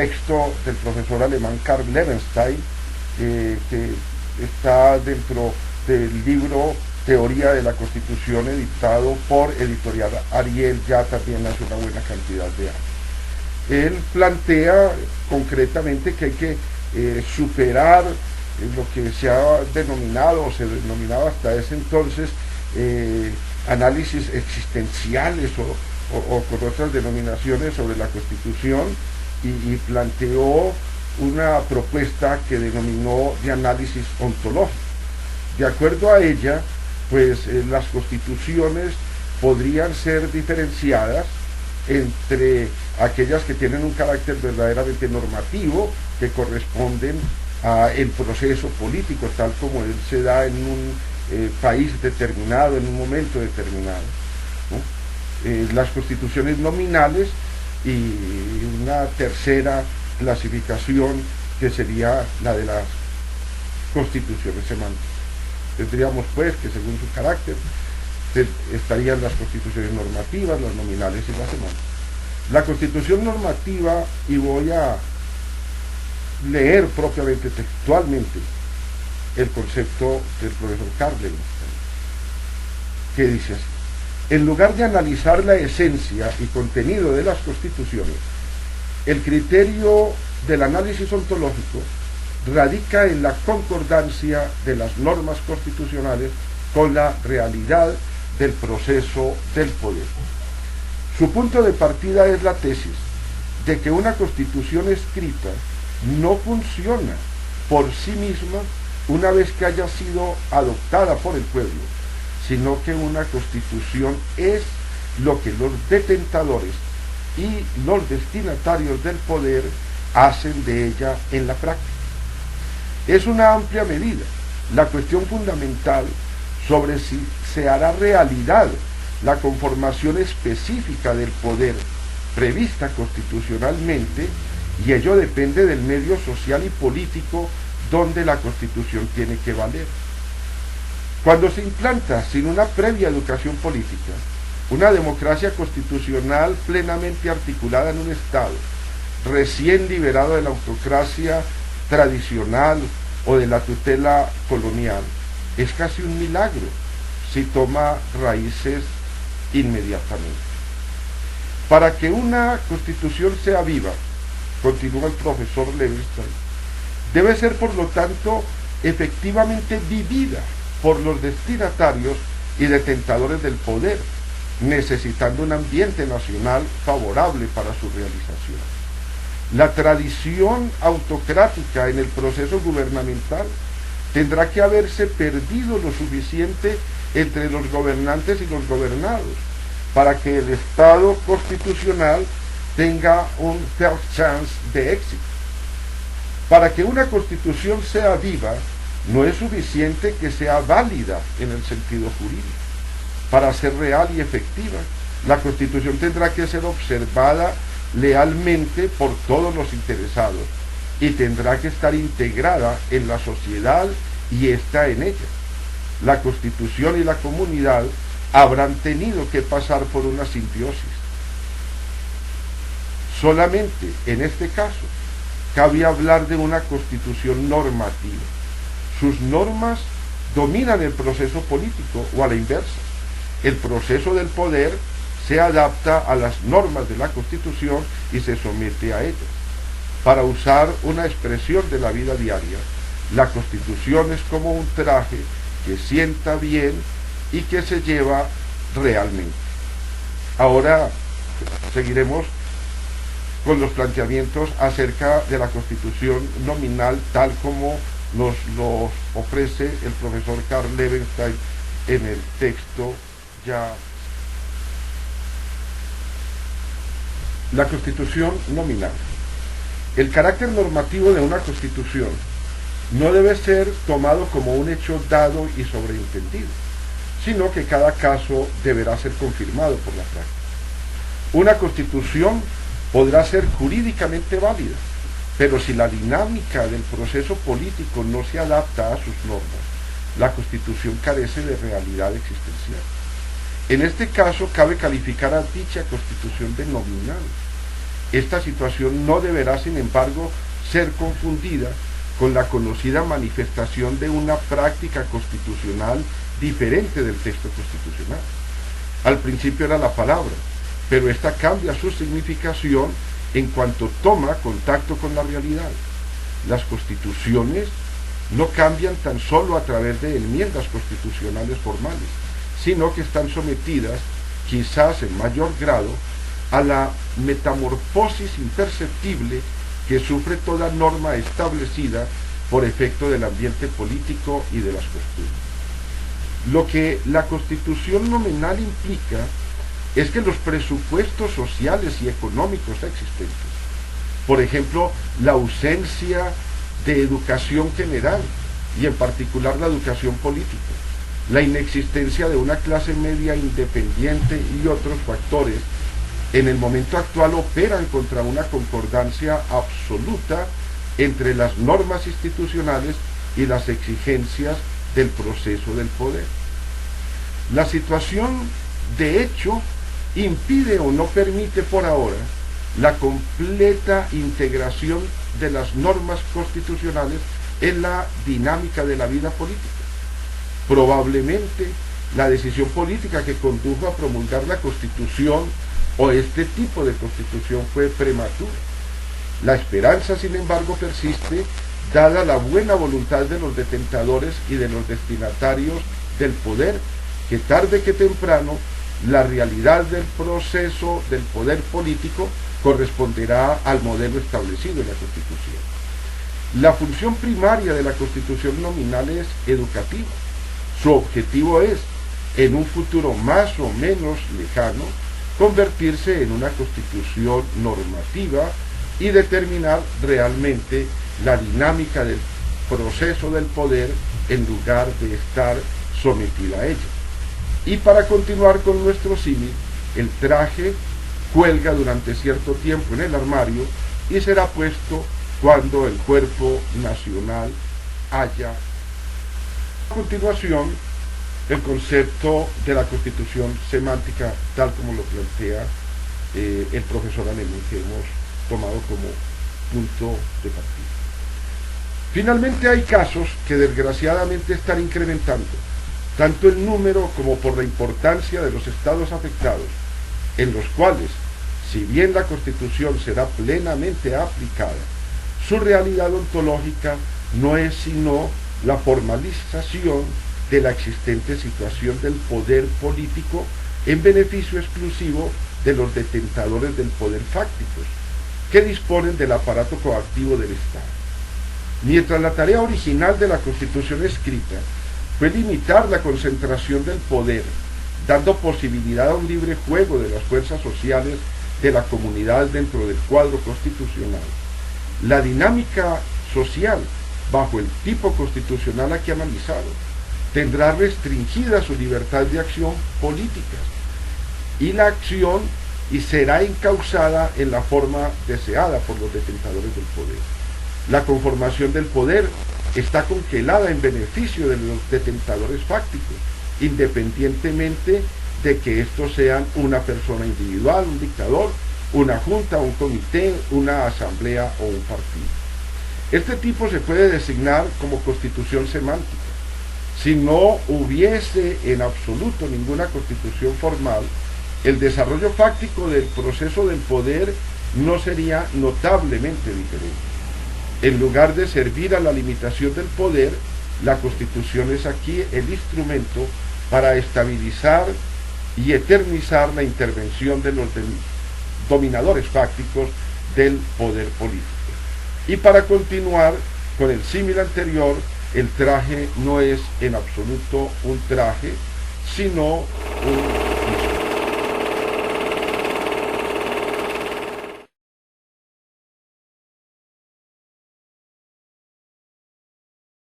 texto del profesor alemán Karl Levenstein, que está dentro del libro Teoría de la Constitución, editado por Editorial Ariel ya también hace una buena cantidad de años. Él plantea concretamente que hay que superar lo que se ha denominado o se denominaba hasta ese entonces análisis existenciales o con otras denominaciones sobre la Constitución, y planteó una propuesta que denominó de análisis ontológico. De acuerdo a ella, pues las constituciones podrían ser diferenciadas entre aquellas que tienen un carácter verdaderamente normativo, que corresponden al proceso político tal como él se da en un país determinado, en un momento determinado, ¿no? Las constituciones nominales, y una tercera clasificación que sería la de las constituciones semánticas. Tendríamos pues que, según su carácter, estarían las constituciones normativas, las nominales y las semánticas. La constitución normativa, y voy a leer propiamente textualmente el concepto del profesor Karl Levenstein, que dice así: en lugar de analizar la esencia y contenido de las constituciones, el criterio del análisis ontológico radica en la concordancia de las normas constitucionales con la realidad del proceso del poder. Su punto de partida es la tesis de que una constitución escrita no funciona por sí misma una vez que haya sido adoptada por el pueblo, sino que una constitución es lo que los detentadores y los destinatarios del poder hacen de ella en la práctica. Es una amplia medida la cuestión fundamental sobre si se hará realidad la conformación específica del poder prevista constitucionalmente, y ello depende del medio social y político donde la Constitución tiene que valer. Cuando se implanta sin una previa educación política una democracia constitucional plenamente articulada en un Estado recién liberado de la autocracia tradicional o de la tutela colonial, es casi un milagro si toma raíces inmediatamente. Para que una constitución sea viva, continúa el profesor Levenstein, debe ser por lo tanto efectivamente vivida por los destinatarios y detentadores del poder, necesitando un ambiente nacional favorable para su realización. La tradición autocrática en el proceso gubernamental tendrá que haberse perdido lo suficiente entre los gobernantes y los gobernados para que el Estado constitucional tenga un first chance de éxito. Para que una constitución sea viva, no es suficiente que sea válida en el sentido jurídico. Para ser real y efectiva, la Constitución tendrá que ser observada lealmente por todos los interesados y tendrá que estar integrada en la sociedad y ésta en ella. La Constitución y la comunidad habrán tenido que pasar por una simbiosis. Solamente en este caso cabe hablar de una Constitución normativa. Sus normas dominan el proceso político, o a la inversa. El proceso del poder se adapta a las normas de la Constitución y se somete a ellas. Para usar una expresión de la vida diaria, la Constitución es como un traje que sienta bien y que se lleva realmente. Ahora seguiremos con los planteamientos acerca de la Constitución nominal tal como nos lo ofrece el profesor Karl Levenstein en el texto ya. La Constitución nominal. El carácter normativo de una Constitución no debe ser tomado como un hecho dado y sobreentendido, sino que cada caso deberá ser confirmado por la práctica. Una Constitución podrá ser jurídicamente válida, pero si la dinámica del proceso político no se adapta a sus normas, la Constitución carece de realidad existencial. En este caso cabe calificar a dicha Constitución de nominal, Esta situación no deberá, sin embargo, ser confundida con la conocida manifestación de una práctica constitucional diferente del texto constitucional. Al principio era la palabra, pero esta cambia su significación en cuanto toma contacto con la realidad. Las constituciones no cambian tan solo a través de enmiendas constitucionales formales, sino que están sometidas, quizás en mayor grado, a la metamorfosis imperceptible que sufre toda norma establecida por efecto del ambiente político y de las costumbres. Lo que la Constitución nominal implica es que los presupuestos sociales y económicos existentes, por ejemplo, la ausencia de educación general y en particular la educación política, la inexistencia de una clase media independiente y otros factores, en el momento actual operan contra una concordancia absoluta entre las normas institucionales y las exigencias del proceso del poder. La situación, de hecho, impide o no permite por ahora la completa integración de las normas constitucionales en la dinámica de la vida política. Probablemente la decisión política que condujo a promulgar la Constitución o este tipo de Constitución fue prematura. La esperanza, sin embargo, persiste, dada la buena voluntad de los detentadores y de los destinatarios del poder, que tarde que temprano la realidad del proceso del poder político corresponderá al modelo establecido en la Constitución. La función primaria de la Constitución nominal es educativa. Su objetivo es, en un futuro más o menos lejano, convertirse en una Constitución normativa y determinar realmente la dinámica del proceso del poder en lugar de estar sometida a ella. Y para continuar con nuestro símil, el traje cuelga durante cierto tiempo en el armario y será puesto cuando el cuerpo nacional haya. A continuación, el concepto de la Constitución semántica, tal como lo plantea el profesor alemán que hemos tomado como punto de partida. Finalmente, hay casos que desgraciadamente están incrementando tanto el número como por la importancia de los estados afectados, en los cuales, si bien la Constitución será plenamente aplicada, su realidad ontológica no es sino la formalización de la existente situación del poder político en beneficio exclusivo de los detentadores del poder fácticos, que disponen del aparato coactivo del Estado. Mientras la tarea original de la Constitución escrita fue limitar la concentración del poder, dando posibilidad a un libre juego de las fuerzas sociales de la comunidad dentro del cuadro constitucional, la dinámica social, bajo el tipo constitucional aquí analizado, tendrá restringida su libertad de acción política y la acción y será encauzada en la forma deseada por los detentadores del poder. La conformación del poder está congelada en beneficio de los detentadores fácticos, independientemente de que estos sean una persona individual, un dictador, una junta, un comité, una asamblea o un partido. Este tipo se puede designar como constitución semántica. Si no hubiese en absoluto ninguna constitución formal, el desarrollo fáctico del proceso del poder no sería notablemente diferente. En lugar de servir a la limitación del poder, la Constitución es aquí el instrumento para estabilizar y eternizar la intervención de los dominadores fácticos del poder político. Y para continuar con el símil anterior, el traje no es en absoluto un traje, sino un